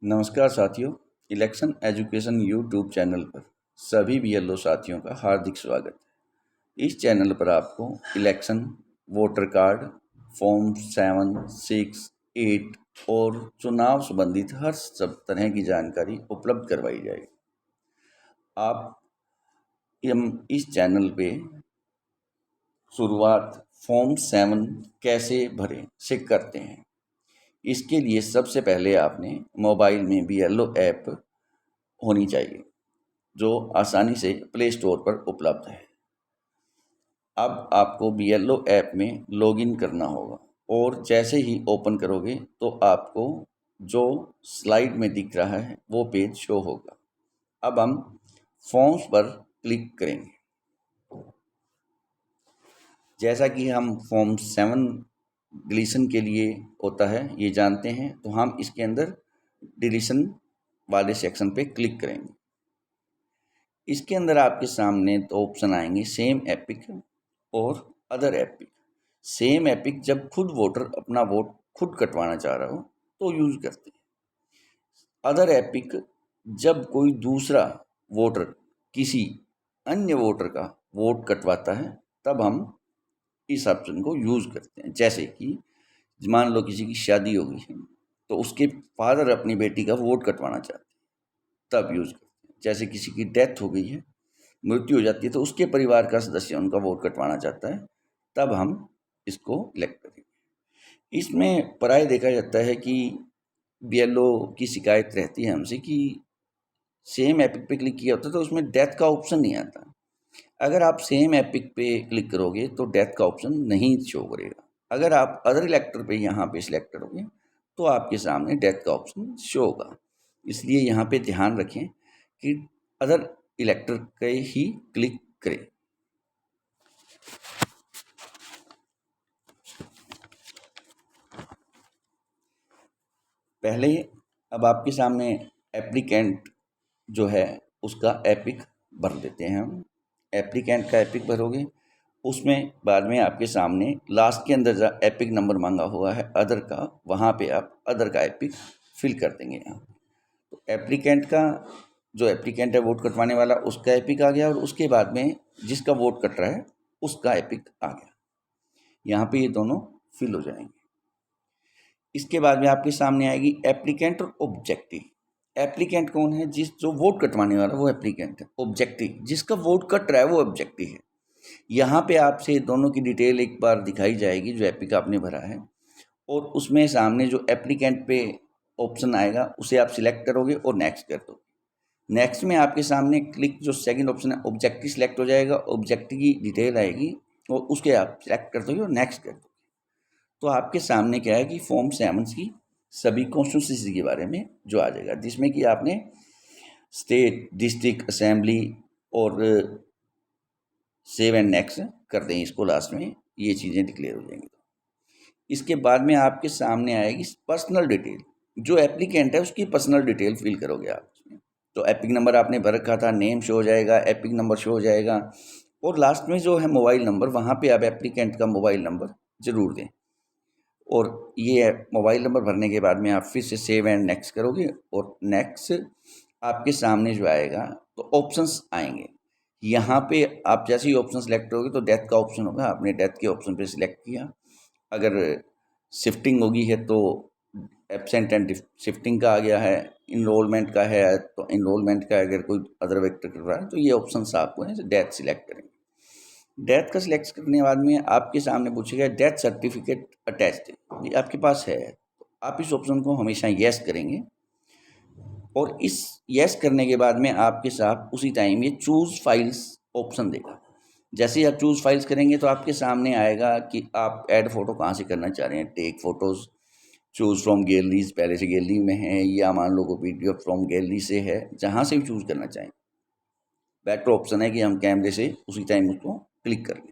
नमस्कार साथियों, election education YouTube channel पर सभी बीएलओ साथियों का हार्दिक स्वागत है। इस चैनल पर आपको इलेक्शन, वोटर कार्ड, फॉर्म 7, 6, 8 और चुनाव संबंधित हर सब तरह की जानकारी उपलब्ध करवाई जाएगी। आप हम इस चैनल पे शुरुआत फॉर्म 7 कैसे भरें से करते हैं। इसके लिए सबसे पहले आपने मोबाइल में बीएलओ ऐप होनी चाहिए जो आसानी से प्ले स्टोर पर उपलब्ध है। अब आपको बीएलओ ऐप में लॉगिन करना होगा और जैसे ही ओपन करोगे तो आपको जो स्लाइड में दिख रहा है वो पेज शो होगा। अब हम फॉर्म्स पर क्लिक करेंगे। जैसा कि हम फॉर्म 7 डिलीशन के लिए होता है ये जानते हैं, तो हम इसके अंदर डिलीशन वाले सेक्शन पे क्लिक करेंगे। इसके अंदर आपके सामने तो ऑप्शन आएंगे सेम एपिक और अदर एपिक। सेम एपिक जब खुद वोटर अपना वोट खुद कटवाना चाह रहा हो तो यूज करते हैं। अदर एपिक जब कोई दूसरा वोटर किसी अन्य वोटर का वोट कटवाता है तब हम इस ऑप्शन को यूज करते हैं। जैसे कि मान लो किसी की शादी हो गई है तो उसके फादर अपनी बेटी का वोट कटवाना चाहते हैं तब यूज करते हैं। जैसे किसी की डेथ हो गई है, मृत्यु हो जाती है तो उसके परिवार का सदस्य उनका वोट कटवाना चाहता है तब हम इसको इलेक्ट करेंगे। इसमें प्राय देखा जाता है कि बीएलओ की शिकायत रहती है हमसे कि सेम एपिक पे क्लिक किया होता है तो उसमें डेथ का ऑप्शन नहीं आता। अगर आप सेम एपिक पे क्लिक करोगे तो डेथ का ऑप्शन नहीं शो करेगा। अगर आप अदर इलेक्टर पे यहाँ पे सिलेक्ट करोगे तो आपके सामने डेथ का ऑप्शन शो होगा। इसलिए यहाँ पे ध्यान रखें कि अदर इलेक्टर पे ही क्लिक करें। पहले अब आपके सामने एप्लीकेंट जो है उसका एपिक भर देते हैं हम। एप्लीकेंट का एपिक भरोगे उसमें बाद में आपके सामने लास्ट के अंदर जो एपिक नंबर मांगा हुआ है अदर का, वहाँ पे आप अदर का एपिक फिल कर देंगे यहाँ। तो एप्लीकेंट का जो एप्लीकेंट है वोट कटवाने वाला उसका एपिक आ गया और उसके बाद में जिसका वोट कट रहा है उसका एपिक आ गया। यहाँ पे ये दोनों फिल हो जाएंगे। इसके बाद में आपके सामने आएगी एप्लीकेंट और ऑब्जेक्टिव। एप्लीकेंट कौन है? जो वोट कटवाने वाला वो एप्लीकेंट है। ऑब्जेक्टिव जिसका वोट कट रहा है वो ऑब्जेक्टिव है। यहाँ पे आपसे दोनों की डिटेल एक बार दिखाई जाएगी जो एपिक आपने भरा है और उसमें सामने जो एप्लीकेंट पे ऑप्शन आएगा उसे आप सिलेक्ट करोगे और नेक्स्ट कर दोगे। नेक्स्ट में आपके सामने क्लिक जो सेकंड ऑप्शन है ऑब्जेक्टिव सिलेक्ट हो जाएगा। ऑब्जेक्टिव की डिटेल आएगी और उसके आप सिलेक्ट कर दोगे और नेक्स्ट कर दोगे। तो आपके सामने क्या है कि फॉर्म 7 की सभी कॉन्स्टिट्यूंसी के बारे में जो आ जाएगा, जिसमें कि आपने स्टेट, डिस्ट्रिक्ट, असेंबली और सेव एंड नेक्स्ट कर दें इसको लास्ट में, ये चीज़ें डिक्लेयर हो जाएंगी। इसके बाद में आपके सामने आएगी पर्सनल डिटेल। जो एप्लीकेंट है उसकी पर्सनल डिटेल फिल करोगे आप इसमें। तो एपिक नंबर आपने भर रखा था, नेम शो हो जाएगा, एपिक नंबर शो हो जाएगा और लास्ट में जो है मोबाइल नंबर, वहाँ पे आप एप्लीकेंट का मोबाइल नंबर ज़रूर दें। और ये मोबाइल नंबर भरने के बाद में आप फिर से सेव एंड नेक्स्ट करोगे और नेक्स्ट आपके सामने जो आएगा तो ऑप्शंस आएंगे। यहाँ पे आप जैसे ही ऑप्शन सेलेक्ट करोगे तो डेथ का ऑप्शन होगा, आपने डेथ के ऑप्शन पे सिलेक्ट किया। अगर शिफ्टिंग होगी है तो एब्सेंट एंड शिफ्टिंग का आ गया है। इनरोलमेंट का है तो इनरोलमेंट का, अगर कोई अदर व्यक्ति कर रहा है तो ये ऑप्शन आपको है डेथ सिलेक्ट करेंगे। डेथ का सिलेक्ट करने के बाद में आपके सामने पूछेगा डेथ सर्टिफिकेट अटैच्ड, ये आपके पास है तो आप इस ऑप्शन को हमेशा यस करेंगे। और इस यस करने के बाद में आपके साथ उसी टाइम ये चूज़ फाइल्स ऑप्शन देगा। जैसे ही आप चूज़ फाइल्स करेंगे तो आपके सामने आएगा कि आप ऐड फोटो कहाँ से करना चाह रहे हैं। Take photos, choose from galleries, पहले से गैलरी में है या मान लो को वीडियो फ्रॉम गैलरी से है, जहाँ से भी चूज़ करना चाहें। बेटर ऑप्शन है कि हम कैमरे से उसी टाइम उसको क्लिक कर लें।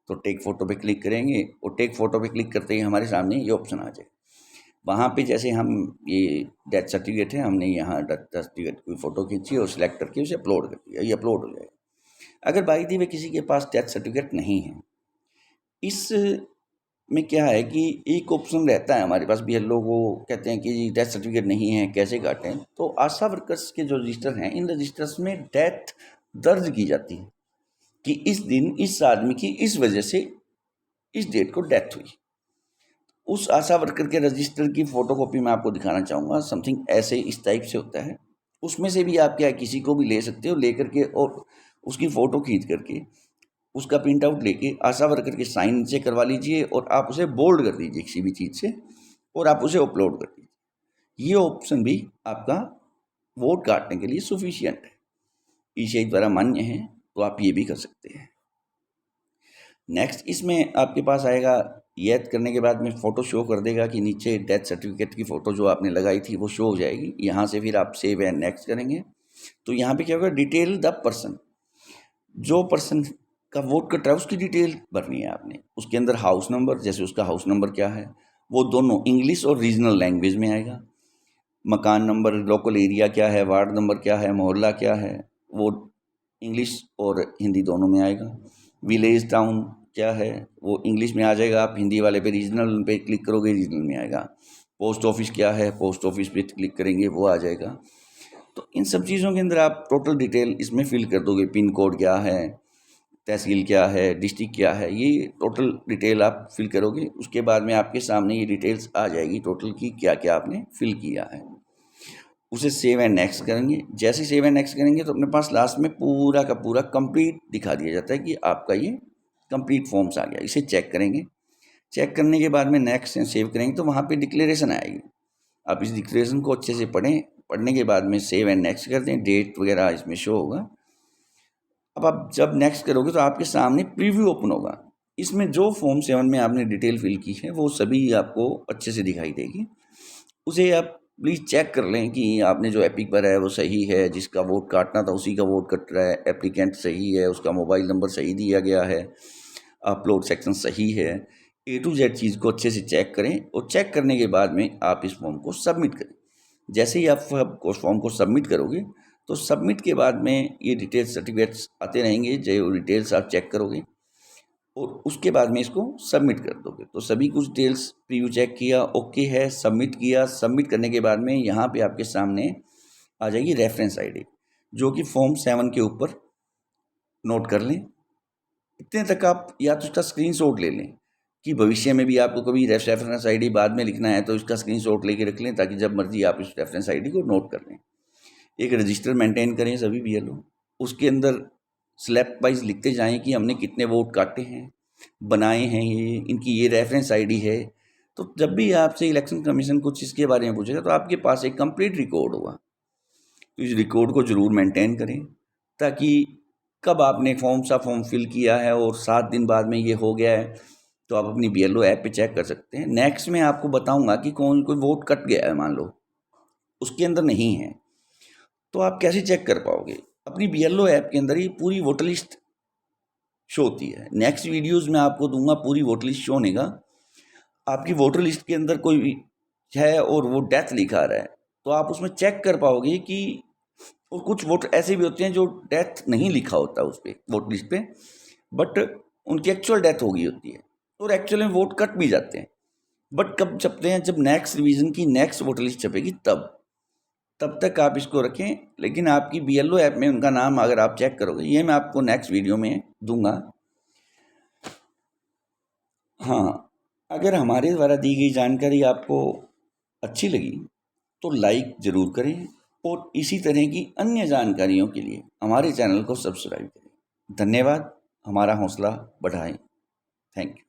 तो टेक फोटो पे क्लिक करेंगे और टेक फोटो पे क्लिक करते ही हमारे सामने ये ऑप्शन आ जाए। वहाँ पे जैसे हम ये डेथ सर्टिफिकेट है, हमने यहाँ डेथ सर्टिफिकेट की फ़ोटो खींची और सिलेक्ट करके उसे अपलोड कर दिया, ये अपलोड हो जाएगा। अगर बाई दी वे किसी के पास डेथ सर्टिफिकेट नहीं है, इस में क्या है कि एक ऑप्शन रहता है हमारे पास, BLO को कहते हैं कि डेथ सर्टिफिकेट नहीं है, कैसे काटें। तो आशा वर्कर्स के जो रजिस्टर हैं, इन रजिस्टर्स में डेथ दर्ज की जाती है कि इस दिन इस आदमी की इस वजह से इस डेट को डेथ हुई। उस आशा वर्कर के रजिस्टर की फोटोकॉपी मैं आपको दिखाना चाहूँगा। समथिंग ऐसे इस टाइप से होता है। उसमें से भी आप क्या किसी को भी ले सकते हो, ले करके और उसकी फ़ोटो खींच करके उसका प्रिंट आउट लेके आशा वर्कर के साइन से करवा लीजिए और आप उसे बोल्ड कर दीजिए किसी भी चीज़ से और आप उसे अपलोड कर दीजिए। ये ऑप्शन भी आपका वोट काटने के लिए सफिशिएंट है, ईसीआई द्वारा मान्य है, तो आप ये भी कर सकते हैं। नेक्स्ट इसमें आपके पास आएगा, यह करने के बाद में फ़ोटो शो कर देगा कि नीचे डेथ सर्टिफिकेट की फ़ोटो जो आपने लगाई थी वो शो हो जाएगी। यहाँ से फिर आप सेव एंड नेक्स्ट करेंगे तो यहाँ पे क्या होगा, डिटेल द पर्सन, जो पर्सन का वोट कट रहा है उसकी डिटेल भरनी है आपने। उसके अंदर हाउस नंबर, जैसे उसका हाउस नंबर क्या है वो दोनों इंग्लिश और रीजनल लैंग्वेज में आएगा। मकान नंबर, लोकल एरिया क्या है, वार्ड नंबर क्या है, मोहल्ला क्या है, वो इंग्लिश और हिंदी दोनों में आएगा। विलेज टाउन क्या है वो इंग्लिश में आ जाएगा, आप हिंदी वाले पे रीजनल पे क्लिक करोगे रीजनल में आएगा। पोस्ट ऑफिस क्या है, पोस्ट ऑफिस पे क्लिक करेंगे वो आ जाएगा। तो इन सब चीज़ों के अंदर आप टोटल डिटेल इसमें फिल कर दोगे। पिन कोड क्या है, तहसील क्या है, डिस्ट्रिक्ट क्या है, ये टोटल डिटेल आप फिल करोगे। उसके बाद में आपके सामने ये डिटेल्स आ जाएगी टोटल की क्या क्या आपने फिल किया है। उसे सेव एंड नेक्स्ट करेंगे। जैसे सेव एंड नेक्स्ट करेंगे तो अपने पास लास्ट में पूरा का पूरा कंप्लीट दिखा दिया जाता है कि आपका ये कंप्लीट फॉर्म्स आ गया। इसे चेक करेंगे, चेक करने के बाद में नेक्स्ट एंड सेव करेंगे तो वहाँ पे डिक्लेरेशन आएगी। आप इस डिक्लेरेशन को अच्छे से पढ़ें, पढ़ने के बाद में सेव एंड नेक्स्ट कर दें, डेट वगैरह इसमें शो होगा। अब आप जब नेक्स्ट करोगे तो आपके सामने प्रीव्यू ओपन होगा। इसमें जो फॉर्म 7 में आपने डिटेल फिल की है वो सभी आपको अच्छे से दिखाई देगी। उसे आप प्लीज़ चेक कर लें कि आपने जो एपिक भरा है वो सही है, जिसका वोट काटना था उसी का वोट कट रहा है, एप्लीकेंट सही है, उसका मोबाइल नंबर सही दिया गया है, अपलोड सेक्शन सही है। A to Z चीज़ को अच्छे से चेक करें और चेक करने के बाद में आप इस फॉर्म को सबमिट करें। जैसे ही आप उस फॉर्म को सबमिट करोगे तो सबमिट के बाद में ये डिटेल्स सर्टिफिकेट्स आते रहेंगे, जो डिटेल्स आप चेक करोगे और उसके बाद में इसको सबमिट कर दोगे। तो सभी कुछ डिटेल्स प्रीव्यू चेक किया, ओके है, सबमिट किया। सबमिट करने के बाद में यहाँ पे आपके सामने आ जाएगी रेफरेंस आईडी, जो कि फॉर्म 7 के ऊपर नोट कर लें। इतने तक आप या तो इसका स्क्रीनशॉट ले लें कि भविष्य में भी आपको कभी रेफरेंस आईडी बाद में लिखना है तो इसका स्क्रीनशॉट लेके रख लें, ताकि जब मर्जी आप इस रेफरेंस आईडी को नोट कर लें। एक रजिस्टर मेंटेन करें सभी BLO, उसके अंदर स्लैब वाइज लिखते जाएं कि हमने कितने वोट काटे हैं, बनाए हैं, ये इनकी ये रेफरेंस आईडी है। तो जब भी आपसे इलेक्शन कमीशन कुछ इसके बारे में पूछेगा तो आपके पास एक कंप्लीट रिकॉर्ड होगा। तो इस रिकॉर्ड को ज़रूर मेंटेन करें, ताकि कब आपने फॉर्म फिल किया है और 7 दिन बाद में ये हो गया है तो आप अपनी BLO ऐप पे चेक कर सकते हैं। नेक्स्ट में आपको बताऊंगा कि कोई वोट कट गया है, मान लो उसके अंदर नहीं है, तो आप कैसे चेक कर पाओगे। अपनी BLO ऐप के अंदर ही पूरी वोटर लिस्ट शो होती है। नेक्स्ट वीडियोस में आपको दूंगा पूरी वोटर लिस्ट शो होने का। आपकी वोटर लिस्ट के अंदर कोई है और वो डेथ लिखा रहा है तो आप उसमें चेक कर पाओगे कि, और कुछ वोट ऐसे भी होते हैं जो डेथ नहीं लिखा होता उस पर वोटर लिस्ट पे, बट उनकी एक्चुअल डेथ हो गई होती है और एक्चुअल में वोट कट भी जाते हैं। बट कब छपते हैं, जब नेक्स्ट रिवीजन की नेक्स्ट वोटर लिस्ट छपेगी तब तक आप इसको रखें। लेकिन आपकी BLO ऐप में उनका नाम अगर आप चेक करोगे, ये मैं आपको नेक्स्ट वीडियो में दूंगा। हाँ, अगर हमारे द्वारा दी गई जानकारी आपको अच्छी लगी तो लाइक ज़रूर करें और इसी तरह की अन्य जानकारियों के लिए हमारे चैनल को सब्सक्राइब करें। धन्यवाद, हमारा हौसला बढ़ाएं। Thank you.